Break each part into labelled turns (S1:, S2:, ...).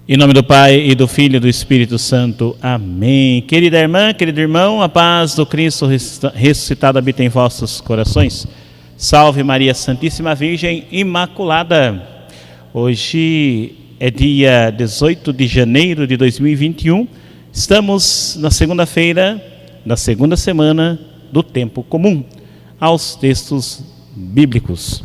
S1: Em nome do Pai, e do Filho e do Espírito Santo. Amém. Querida irmã, querido irmão, a paz do Cristo ressuscitado habita em vossos corações. Salve Maria Santíssima Virgem Imaculada. Hoje é dia 18 de janeiro de 2021. Estamos na segunda-feira da segunda semana do tempo comum. Aos textos bíblicos.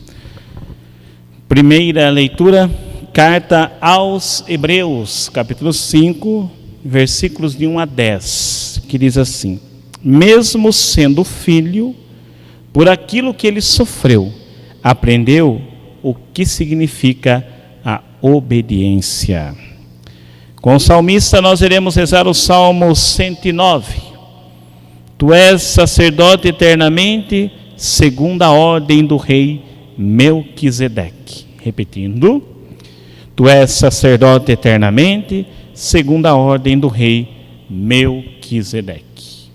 S1: Primeira leitura, carta aos Hebreus, capítulo 5, versículos de 1 a 10, que diz assim: mesmo sendo filho, por aquilo que ele sofreu, aprendeu o que significa a obediência. Com o salmista nós iremos rezar o Salmo 109. Tu és sacerdote eternamente, segundo a ordem do rei Melquisedeque. Repetindo: tu és sacerdote eternamente, segundo a ordem do rei Melquisedeque.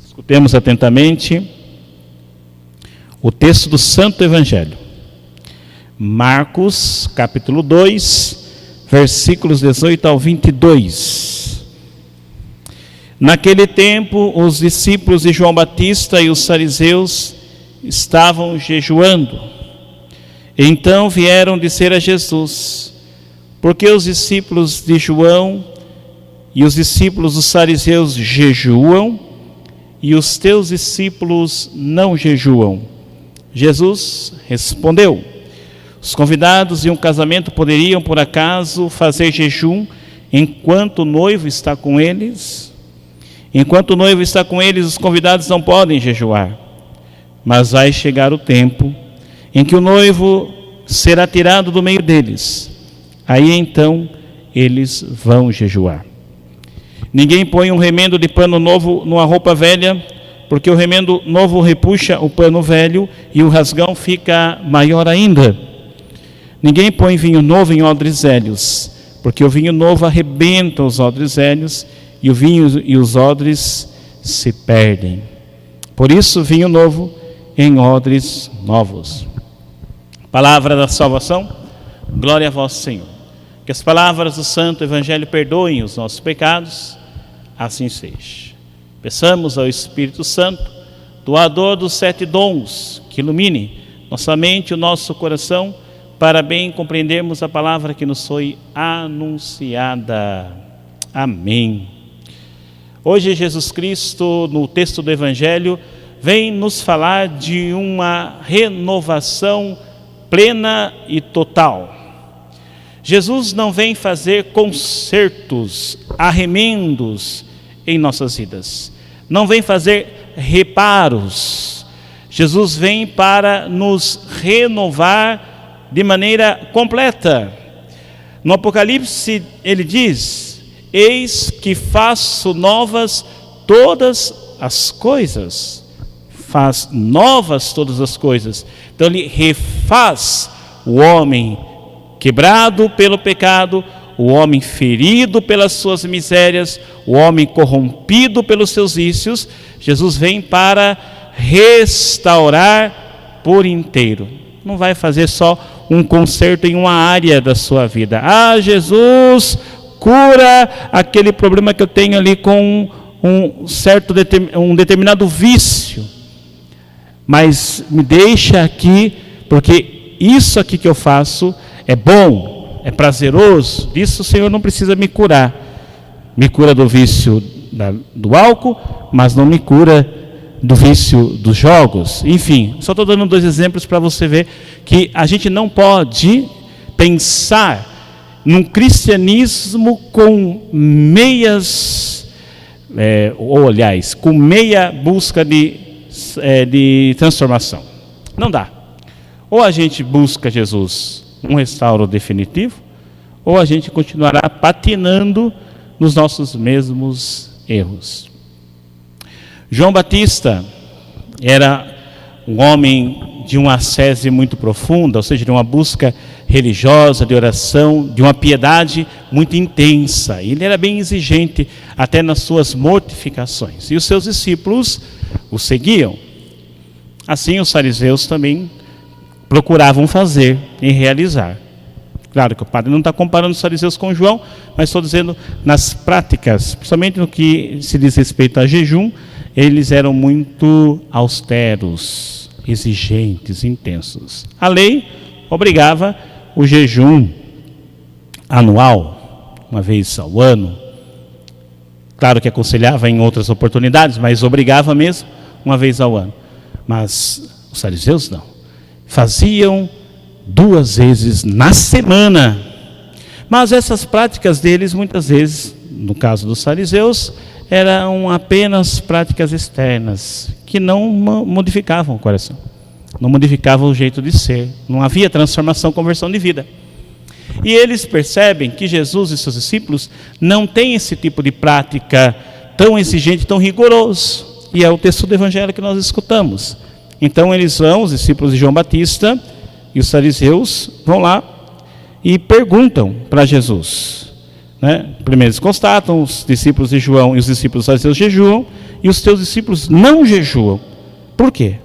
S1: Escutemos atentamente o texto do Santo Evangelho. Marcos, capítulo 2, versículos 18 ao 22. Naquele tempo, os discípulos de João Batista e os fariseus estavam jejuando. Então vieram dizer a Jesus: por que os discípulos de João e os discípulos dos fariseus jejuam e os teus discípulos não jejuam? Jesus respondeu: os convidados de um casamento poderiam, por acaso, fazer jejum enquanto o noivo está com eles? Enquanto o noivo está com eles, os convidados não podem jejuar. Mas vai chegar o tempo em que o noivo será tirado do meio deles. Aí então eles vão jejuar. Ninguém põe um remendo de pano novo numa roupa velha, porque o remendo novo repuxa o pano velho e o rasgão fica maior ainda. Ninguém põe vinho novo em odres velhos, porque o vinho novo arrebenta os odres velhos e o vinho e os odres se perdem. Por isso, vinho novo em odres novos. Palavra da salvação, glória a vós, Senhor. Que as palavras do Santo Evangelho perdoem os nossos pecados, assim seja. Peçamos ao Espírito Santo, doador dos 7 dons, que ilumine nossa mente e o nosso coração, para bem compreendermos a palavra que nos foi anunciada. Amém. Hoje Jesus Cristo, no texto do Evangelho, vem nos falar de uma renovação plena e total. Jesus não vem fazer consertos, arremendos em nossas vidas. Não vem fazer reparos. Jesus vem para nos renovar de maneira completa. No Apocalipse ele diz: eis que faço novas todas as coisas. Faz novas todas as coisas. Então ele refaz o homem quebrado pelo pecado, o homem ferido pelas suas misérias, o homem corrompido pelos seus vícios. Jesus vem para restaurar por inteiro. Não vai fazer só um conserto em uma área da sua vida. Ah, Jesus cura aquele problema que eu tenho ali com um determinado vício. Mas me deixa aqui, porque isso aqui que eu faço é bom, é prazeroso. Disso o Senhor não precisa me curar. Me cura do vício do álcool, mas não me cura do vício dos jogos. Enfim, só estou dando 2 exemplos para você ver que a gente não pode pensar num cristianismo com meias, com meia busca de transformação. Não dá. Ou a gente busca Jesus um restauro definitivo, ou a gente continuará patinando nos nossos mesmos erros. João Batista era um homem de uma ascese muito profunda, ou seja, de uma busca religiosa, de oração, de uma piedade muito intensa. Ele era bem exigente até nas suas mortificações. E os seus discípulos o seguiam. Assim os fariseus também procuravam fazer e realizar. Claro que o padre não está comparando os fariseus com João, mas estou dizendo nas práticas, principalmente no que se diz respeito a jejum, eles eram muito austeros, exigentes, intensos. A lei obrigava o jejum anual, uma vez ao ano. Claro que aconselhava em outras oportunidades, mas obrigava mesmo uma vez ao ano. Mas os fariseus não. Faziam 2 vezes na semana. Mas essas práticas deles, muitas vezes, no caso dos fariseus, eram apenas práticas externas, que não modificavam o coração, não modificavam o jeito de ser, não havia transformação, conversão de vida. E eles percebem que Jesus e seus discípulos não têm esse tipo de prática tão exigente, tão rigoroso. E é o texto do Evangelho que nós escutamos. Então eles vão, os discípulos de João Batista e os fariseus, vão lá e perguntam para Jesus. Primeiro eles constatam, os discípulos de João e os discípulos fariseus jejuam, e os teus discípulos não jejuam. Por quê?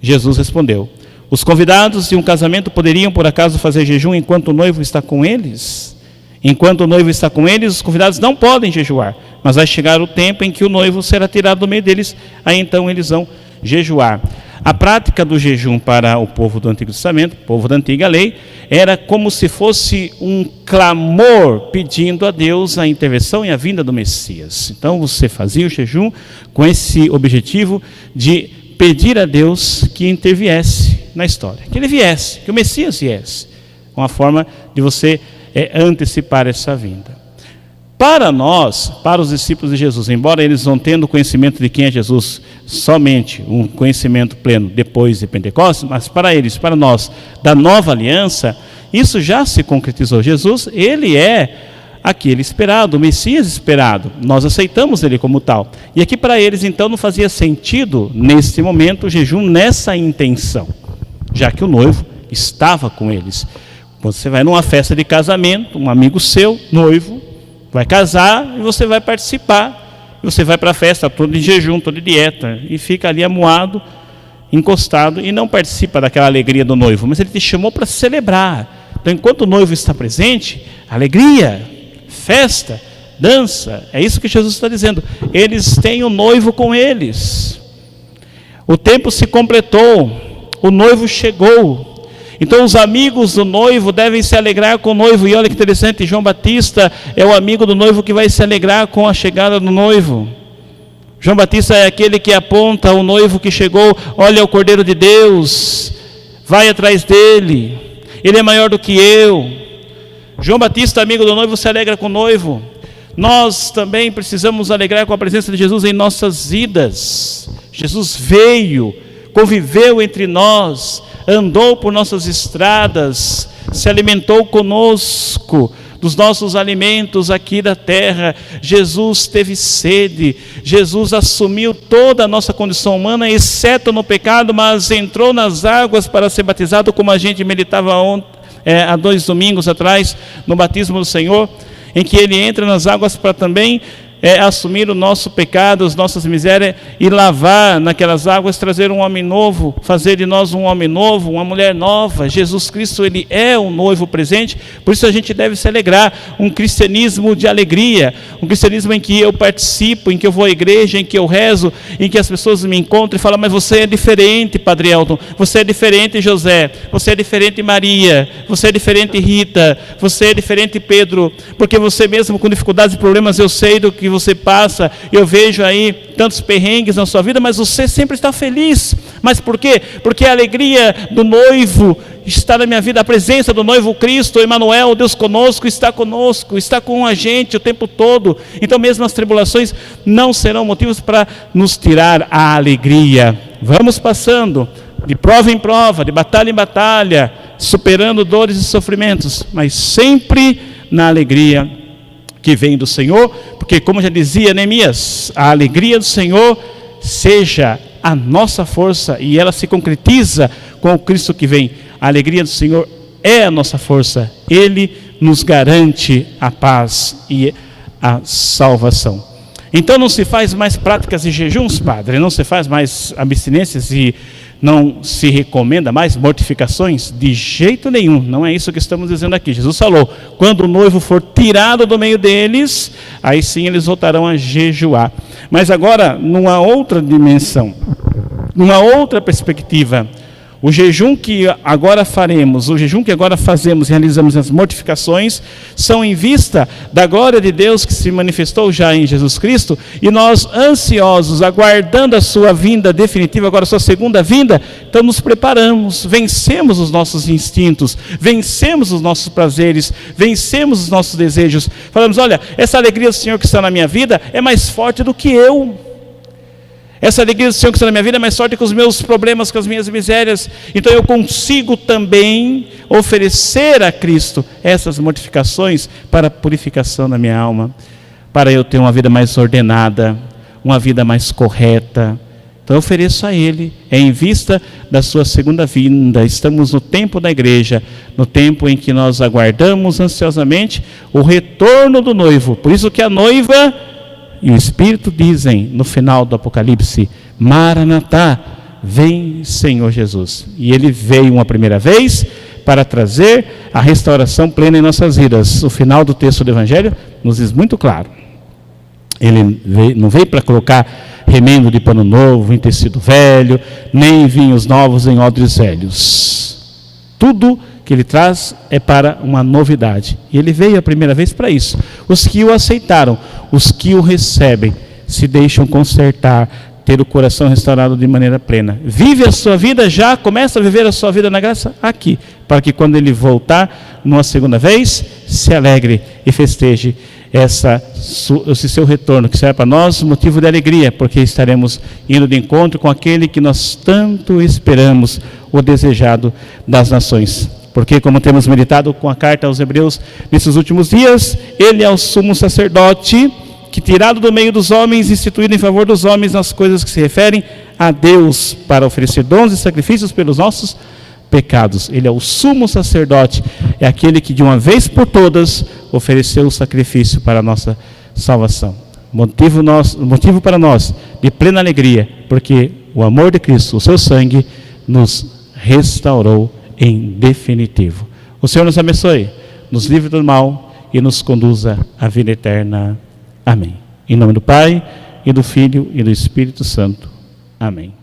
S1: Jesus respondeu: os convidados de um casamento poderiam por acaso fazer jejum enquanto o noivo está com eles? Enquanto o noivo está com eles, os convidados não podem jejuar, mas vai chegar o tempo em que o noivo será tirado do meio deles, aí então eles vão jejuar. A prática do jejum para o povo do Antigo Testamento, o povo da antiga lei, era como se fosse um clamor pedindo a Deus a intervenção e a vinda do Messias. Então você fazia o jejum com esse objetivo de pedir a Deus que interviesse na história, que ele viesse, que o Messias viesse, uma forma de você antecipar essa vinda. Para nós, para os discípulos de Jesus, embora eles não tendo conhecimento de quem é Jesus, somente um conhecimento pleno depois de Pentecostes, mas para eles, para nós, da nova aliança, isso já se concretizou. Jesus, ele é aquele esperado, o Messias esperado. Nós aceitamos ele como tal. E aqui para eles, então, não fazia sentido, nesse momento, o jejum nessa intenção, já que o noivo estava com eles. Quando você vai numa festa de casamento, um amigo seu, noivo, vai casar e você vai participar. Você vai para a festa todo de jejum, todo de dieta, e fica ali amuado, encostado, e não participa daquela alegria do noivo, mas ele te chamou para celebrar. Então, enquanto o noivo está presente, alegria, festa, dança, é isso que Jesus está dizendo. Eles têm o noivo com eles. O tempo se completou, o noivo chegou. Então os amigos do noivo devem se alegrar com o noivo. E olha que interessante, João Batista é o amigo do noivo que vai se alegrar com a chegada do noivo. João Batista é aquele que aponta o noivo que chegou. Olha o Cordeiro de Deus, vai atrás dele, ele é maior do que eu. João Batista, amigo do noivo, se alegra com o noivo. Nós também precisamos alegrar com a presença de Jesus em nossas vidas. Jesus veio, conviveu entre nós, andou por nossas estradas, se alimentou conosco dos nossos alimentos aqui da terra. Jesus teve sede, Jesus assumiu toda a nossa condição humana, exceto no pecado, mas entrou nas águas para ser batizado, como a gente meditava há 2 domingos atrás, no batismo do Senhor, em que ele entra nas águas para também assumir o nosso pecado, as nossas misérias, e lavar naquelas águas, trazer um homem novo, fazer de nós um homem novo, uma mulher nova. Jesus Cristo, ele é o noivo presente, por isso a gente deve se alegrar. Um cristianismo de alegria, um cristianismo em que eu participo, em que eu vou à igreja, em que eu rezo, em que as pessoas me encontram e falam: mas você é diferente, Padre Elton, você é diferente, José, você é diferente, Maria, você é diferente, Rita, você é diferente, Pedro, porque você mesmo com dificuldades e problemas, eu sei do que você passa, eu vejo aí tantos perrengues na sua vida, mas você sempre está feliz. Mas por quê? Porque a alegria do noivo está na minha vida, a presença do noivo Cristo, Emmanuel, Deus conosco, está com a gente o tempo todo. Então mesmo as tribulações não serão motivos para nos tirar a alegria. Vamos passando de prova em prova, de batalha em batalha, superando dores e sofrimentos, mas sempre na alegria que vem do Senhor, porque como já dizia Neemias, a alegria do Senhor seja a nossa força, e ela se concretiza com o Cristo que vem. A alegria do Senhor é a nossa força, Ele nos garante a paz e a salvação. Então não se faz mais práticas de jejuns, Padre, não se faz mais abstinências e não se recomenda mais mortificações? De jeito nenhum, não é isso que estamos dizendo aqui. Jesus falou, quando o noivo for tirado do meio deles, aí sim eles voltarão a jejuar. Mas agora, numa outra dimensão, numa outra perspectiva, o jejum que agora faremos, o jejum que agora fazemos e realizamos as mortificações, são em vista da glória de Deus que se manifestou já em Jesus Cristo, e nós ansiosos, aguardando a sua vinda definitiva, agora a sua segunda vinda, então nos preparamos, vencemos os nossos instintos, vencemos os nossos prazeres, vencemos os nossos desejos, falamos, olha, essa alegria do Senhor que está na minha vida é mais forte do que eu. Essa alegria do Senhor que está na minha vida é mais forte que os meus problemas, que as minhas misérias. Então eu consigo também oferecer a Cristo essas mortificações para a purificação da minha alma, para eu ter uma vida mais ordenada, uma vida mais correta. Então eu ofereço a Ele, em vista da sua segunda vinda. Estamos no tempo da igreja, no tempo em que nós aguardamos ansiosamente o retorno do noivo. Por isso que a noiva e o Espírito dizem no final do Apocalipse, Maranatá, vem Senhor Jesus. E Ele veio uma primeira vez para trazer a restauração plena em nossas vidas. O final do texto do Evangelho nos diz muito claro. Ele não veio para colocar remendo de pano novo em tecido velho, nem vinhos novos em odres velhos. Tudo que Ele traz é para uma novidade. E Ele veio a primeira vez para isso. Os que o aceitaram, os que o recebem, se deixam consertar, ter o coração restaurado de maneira plena. Vive a sua vida já, começa a viver a sua vida na graça aqui, para que quando Ele voltar, numa segunda vez, se alegre e festeje esse seu retorno, que será para nós motivo de alegria, porque estaremos indo de encontro com aquele que nós tanto esperamos, o desejado das nações. Porque, como temos meditado com a carta aos Hebreus nesses últimos dias, Ele é o sumo sacerdote que, tirado do meio dos homens, instituído em favor dos homens nas coisas que se referem a Deus, para oferecer dons e sacrifícios pelos nossos pecados. Ele é o sumo sacerdote, é aquele que de uma vez por todas ofereceu o sacrifício para a nossa salvação. Motivo para nós de plena alegria, porque o amor de Cristo, o seu sangue, nos restaurou em definitivo. O Senhor nos abençoe, nos livre do mal e nos conduza à vida eterna. Amém. Em nome do Pai, e do Filho, e do Espírito Santo. Amém.